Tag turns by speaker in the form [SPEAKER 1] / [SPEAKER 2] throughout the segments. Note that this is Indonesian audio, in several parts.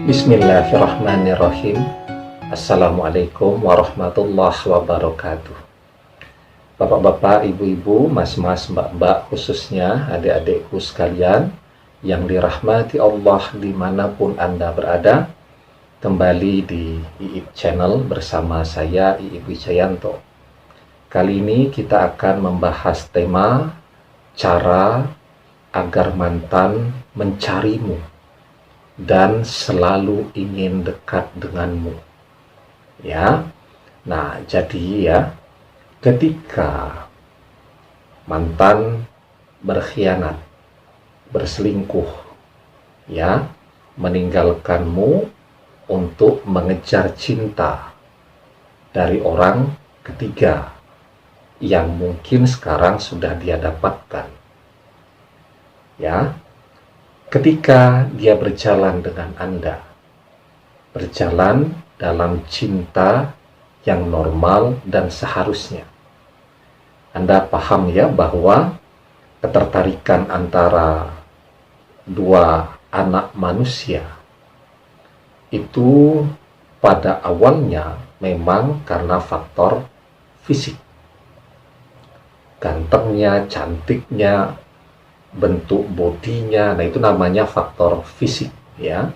[SPEAKER 1] Bismillahirrahmanirrahim. Assalamualaikum warahmatullahi wabarakatuh. Bapak-bapak, ibu-ibu, mas-mas, mbak-mbak, khususnya adik-adikku sekalian yang dirahmati Allah dimanapun Anda berada, kembali di IIP Channel bersama saya IIP Wijayanto. Kali ini kita akan membahas tema cara agar mantan mencarimu dan selalu ingin dekat denganmu. Ya. Nah, jadi ya, ketika mantan berkhianat, berselingkuh, ya, meninggalkanmu untuk mengejar cinta dari orang ketiga yang mungkin sekarang sudah dia dapatkan. Ya. Ketika dia berjalan dengan Anda, berjalan dalam cinta yang normal dan seharusnya. Anda paham ya bahwa ketertarikan antara dua anak manusia itu pada awalnya memang karena faktor fisik. Gantengnya, cantiknya, bentuk bodinya, nah itu namanya faktor fisik ya.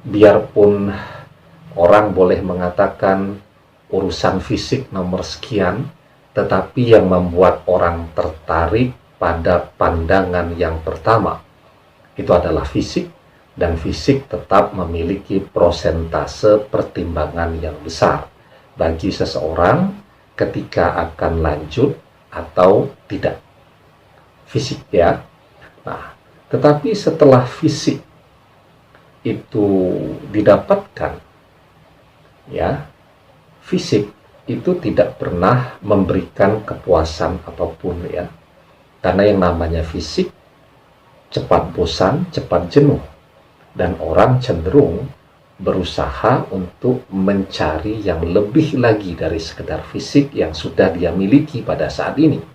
[SPEAKER 1] Biarpun orang boleh mengatakan urusan fisik nomor sekian, tetapi yang membuat orang tertarik pada pandangan yang pertama itu adalah fisik, dan fisik tetap memiliki prosentase pertimbangan yang besar bagi seseorang ketika akan lanjut atau tidak. Fisik ya. Nah, tetapi setelah fisik itu didapatkan, ya, fisik itu tidak pernah memberikan kepuasan apapun ya. Karena yang namanya fisik cepat bosan, cepat jenuh, dan orang cenderung berusaha untuk mencari yang lebih lagi dari sekedar fisik yang sudah dia miliki pada saat ini.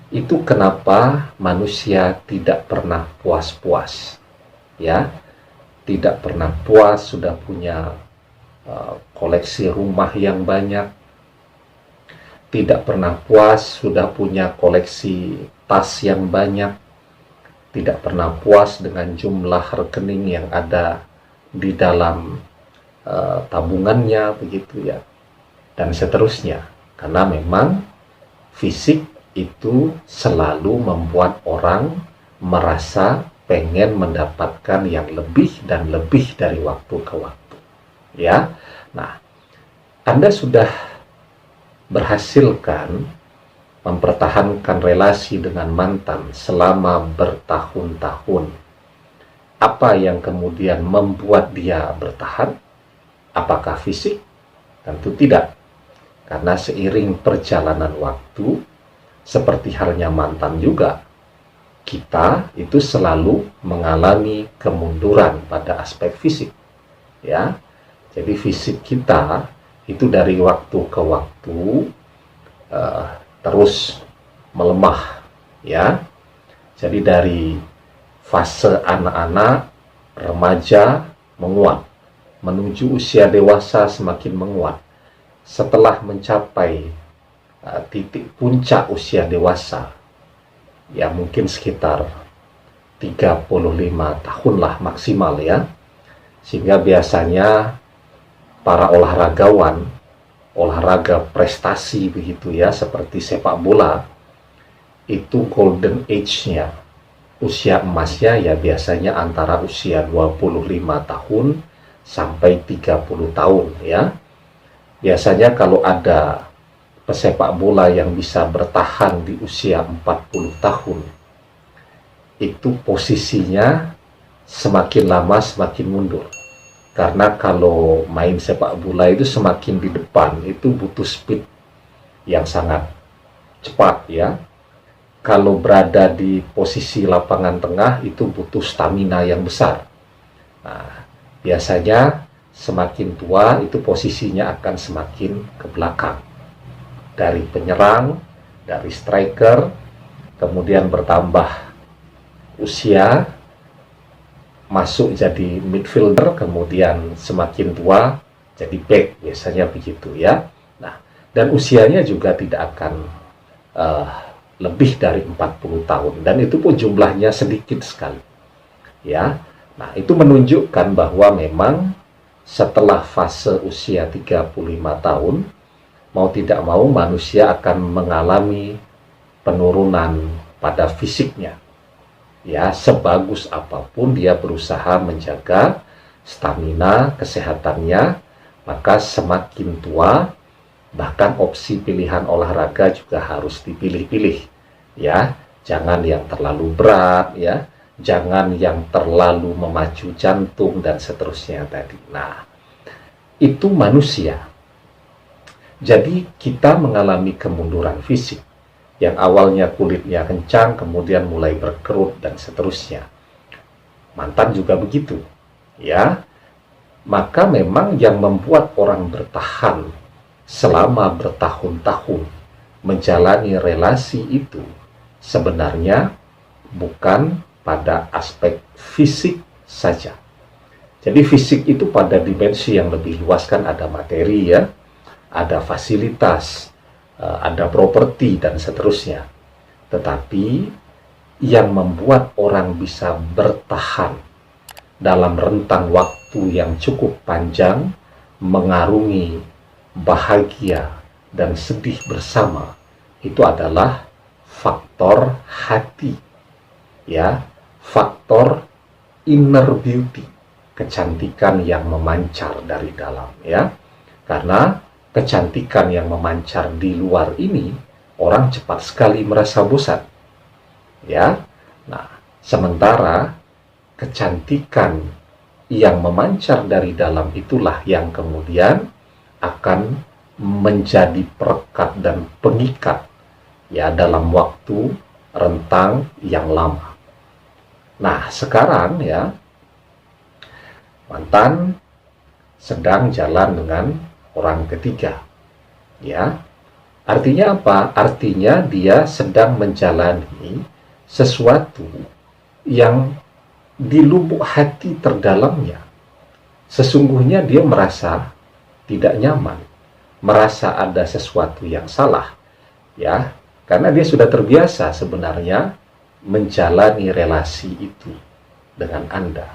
[SPEAKER 1] Itu kenapa manusia tidak pernah puas-puas, ya, tidak pernah puas sudah punya koleksi rumah yang banyak, tidak pernah puas sudah punya koleksi tas yang banyak, tidak pernah puas dengan jumlah rekening yang ada di dalam tabungannya, begitu ya, dan seterusnya. Karena memang fisik itu selalu membuat orang merasa pengen mendapatkan yang lebih dan lebih dari waktu ke waktu. Ya, nah, Anda sudah berhasilkan mempertahankan relasi dengan mantan selama bertahun-tahun. Apa yang kemudian membuat dia bertahan? Apakah fisik? Tentu tidak. Karena seiring perjalanan waktu, seperti halnya mantan juga, kita itu selalu mengalami kemunduran pada aspek fisik, ya. Jadi fisik kita itu dari waktu ke waktu terus melemah, ya. Jadi dari fase anak-anak, remaja menguat, menuju usia dewasa semakin menguat. Setelah mencapai titik puncak usia dewasa, ya mungkin sekitar 35 tahun lah maksimal ya, sehingga biasanya para olahragawan, olahraga prestasi begitu ya, seperti sepak bola, itu golden age-nya, usia emasnya ya biasanya antara usia 25 tahun sampai 30 tahun ya. Biasanya kalau ada pesepak bola yang bisa bertahan di usia 40 tahun, itu posisinya semakin lama semakin mundur. Karena kalau main sepak bola itu semakin di depan, itu butuh speed yang sangat cepat ya. Kalau berada di posisi lapangan tengah itu butuh stamina yang besar. Nah, biasanya semakin tua itu posisinya akan semakin ke belakang. Dari penyerang, dari striker, kemudian bertambah usia, masuk jadi midfielder, kemudian semakin tua jadi back, biasanya begitu ya. Nah, dan usianya juga tidak akan lebih dari 40 tahun, dan itu pun jumlahnya sedikit sekali ya. Nah, itu menunjukkan bahwa memang setelah fase usia 35 tahun, mau tidak mau manusia akan mengalami penurunan pada fisiknya. Ya, sebagus apapun dia berusaha menjaga stamina, kesehatannya, maka semakin tua, bahkan opsi pilihan olahraga juga harus dipilih-pilih. Ya, jangan yang terlalu berat, ya, jangan yang terlalu memacu jantung dan seterusnya tadi. Nah, itu manusia. Jadi kita mengalami kemunduran fisik. Yang awalnya kulitnya kencang, kemudian mulai berkerut dan seterusnya. Mantan juga begitu, ya. Maka memang yang membuat orang bertahan selama bertahun-tahun menjalani relasi itu sebenarnya bukan pada aspek fisik saja. Jadi fisik itu pada dimensi yang lebih luas, kan ada materi ya, ada fasilitas, ada properti dan seterusnya. Tetapi yang membuat orang bisa bertahan dalam rentang waktu yang cukup panjang, mengarungi bahagia dan sedih bersama, itu adalah faktor hati, ya, faktor inner beauty, kecantikan yang memancar dari dalam, ya. Karena kecantikan yang memancar di luar ini, orang cepat sekali merasa bosan, ya. Nah, sementara kecantikan yang memancar dari dalam itulah yang kemudian akan menjadi perekat dan pengikat, ya, dalam waktu rentang yang lama. Nah, sekarang ya, mantan sedang jalan dengan orang ketiga, ya. Artinya apa? Artinya dia sedang menjalani sesuatu yang di lubuk hati terdalamnya sesungguhnya dia merasa tidak nyaman, merasa ada sesuatu yang salah, ya, karena dia sudah terbiasa sebenarnya menjalani relasi itu dengan Anda,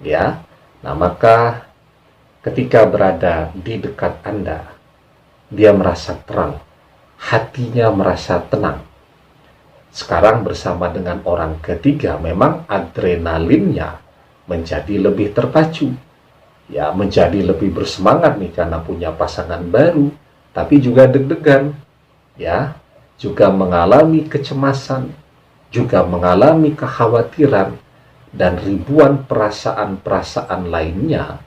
[SPEAKER 1] ya. Nah, maka ketika berada di dekat Anda, dia merasa terang, hatinya merasa tenang. Sekarang bersama dengan orang ketiga, memang adrenalinnya menjadi lebih terpacu, ya, menjadi lebih bersemangat nih karena punya pasangan baru, tapi juga deg-degan, ya, juga mengalami kecemasan, juga mengalami kekhawatiran, dan ribuan perasaan-perasaan lainnya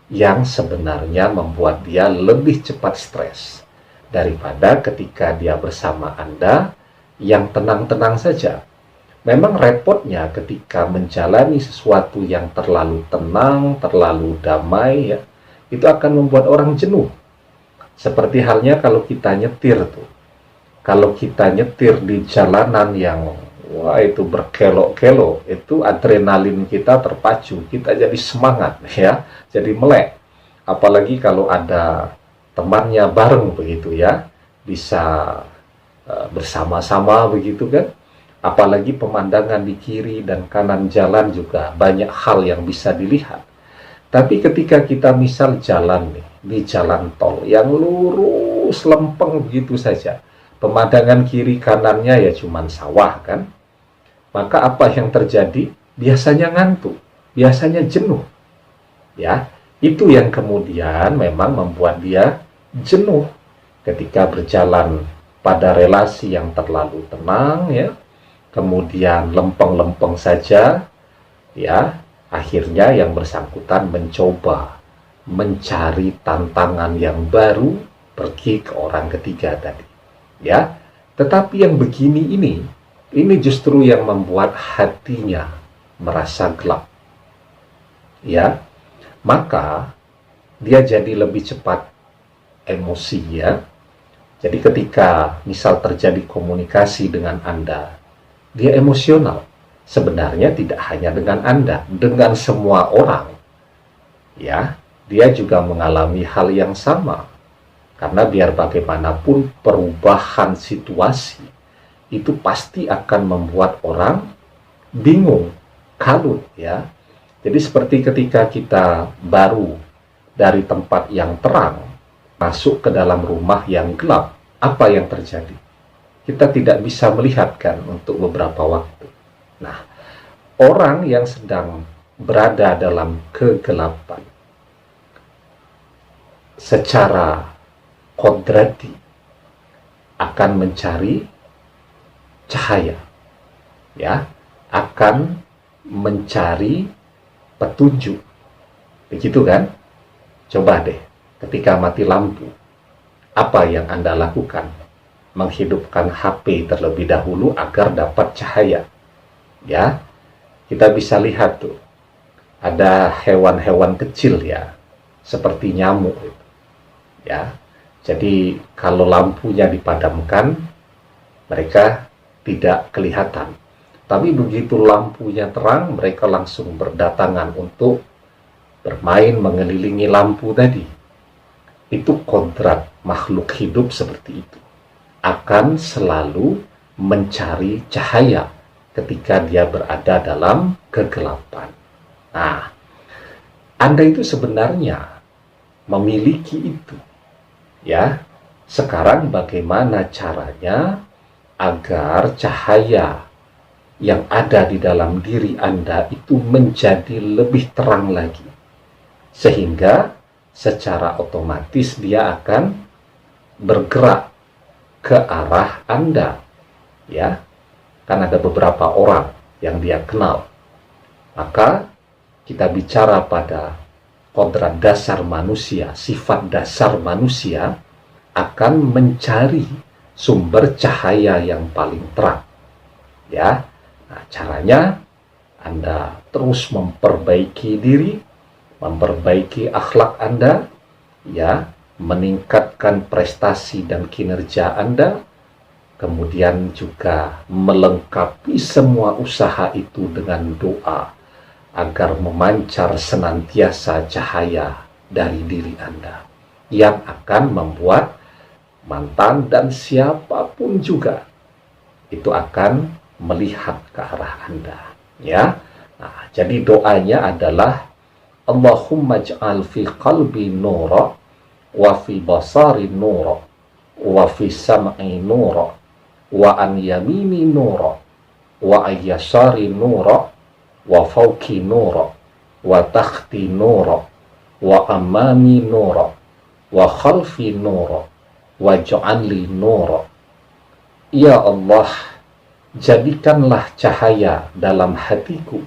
[SPEAKER 1] yang sebenarnya membuat dia lebih cepat stres daripada ketika dia bersama Anda yang tenang-tenang saja. Memang repotnya ketika menjalani sesuatu yang terlalu tenang, terlalu damai, ya, itu akan membuat orang jenuh. Seperti halnya kalau kita nyetir tuh. Kalau kita nyetir di jalanan yang wah itu berkelok-kelok, itu adrenalin kita terpacu, kita jadi semangat, ya, jadi melek. Apalagi kalau ada temannya bareng begitu, ya, bisa bersama-sama begitu kan. Apalagi pemandangan di kiri dan kanan jalan juga banyak hal yang bisa dilihat. Tapi ketika kita misal jalan nih, di jalan tol yang lurus lempeng begitu saja, pemandangan kiri kanannya ya cuman sawah kan, maka apa yang terjadi? Biasanya ngantuk, biasanya jenuh, ya. Itu yang kemudian memang membuat dia jenuh ketika berjalan pada relasi yang terlalu tenang, ya, kemudian lempeng-lempeng saja, ya, akhirnya yang bersangkutan mencoba mencari tantangan yang baru, pergi ke orang ketiga tadi, ya. Tetapi yang begini ini justru yang membuat hatinya merasa gelap, ya. Maka dia jadi lebih cepat emosi, ya. Jadi ketika misal terjadi komunikasi dengan Anda, dia emosional. sebenarnya tidak hanya dengan Anda, dengan semua orang. Ya, dia juga mengalami hal yang sama. Karena biar bagaimanapun perubahan situasi itu pasti akan membuat orang bingung, kalut ya. Jadi seperti ketika kita baru dari tempat yang terang masuk ke dalam rumah yang gelap, apa yang terjadi? Kita tidak bisa melihat kan untuk beberapa waktu. Nah, orang yang sedang berada dalam kegelapan secara kodrati akan mencari cahaya, ya, akan mencari petunjuk, begitu kan? Coba deh, ketika mati lampu, apa yang Anda lakukan? Menghidupkan HP terlebih dahulu agar dapat cahaya. Ya, kita bisa lihat tuh, ada hewan-hewan kecil ya, seperti nyamuk. Ya, jadi kalau lampunya dipadamkan, mereka tidak kelihatan. Tapi begitu lampunya terang, mereka langsung berdatangan untuk bermain mengelilingi lampu tadi. Itu kodrat makhluk hidup seperti itu. Akan selalu mencari cahaya ketika dia berada dalam kegelapan. Nah, Anda itu sebenarnya memiliki itu. Ya, sekarang bagaimana caranya agar cahaya yang ada di dalam diri Anda itu menjadi lebih terang lagi, sehingga secara otomatis dia akan bergerak ke arah Anda, ya. Kan ada beberapa orang yang dia kenal. Maka kita bicara pada kodrat dasar manusia, sifat dasar manusia akan mencari sumber cahaya yang paling terang. Ya, nah, caranya Anda terus memperbaiki diri, memperbaiki akhlak Anda, ya, meningkatkan prestasi dan kinerja Anda, kemudian juga melengkapi semua usaha itu dengan doa agar memancar senantiasa cahaya dari diri Anda yang akan membuat mantan dan siapapun juga itu akan melihat ke arah Anda, ya. Nah, jadi doanya adalah Allahumma ja'al fi qalbi nura wa fi basari nura wa fi sam'i nura wa an yamini nura wa ayyasari nura wa fawqi nura wa takhti nura wa amami nura wa khalfi nura wa ja'alli nura. Ya Allah, jadikanlah cahaya dalam hatiku,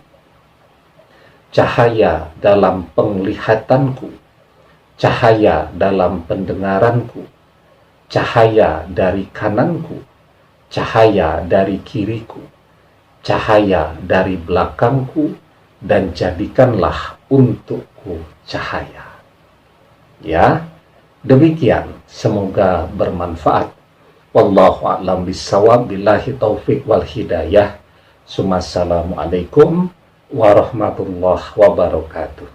[SPEAKER 1] cahaya dalam penglihatanku, cahaya dalam pendengaranku, cahaya dari kananku, cahaya dari kiriku, cahaya dari belakangku, dan jadikanlah untukku cahaya. Ya, demikian, semoga bermanfaat. Wallahu a'lam bishawab, billahi taufik wal hidayah. Assalamualaikum warahmatullahi wabarakatuh.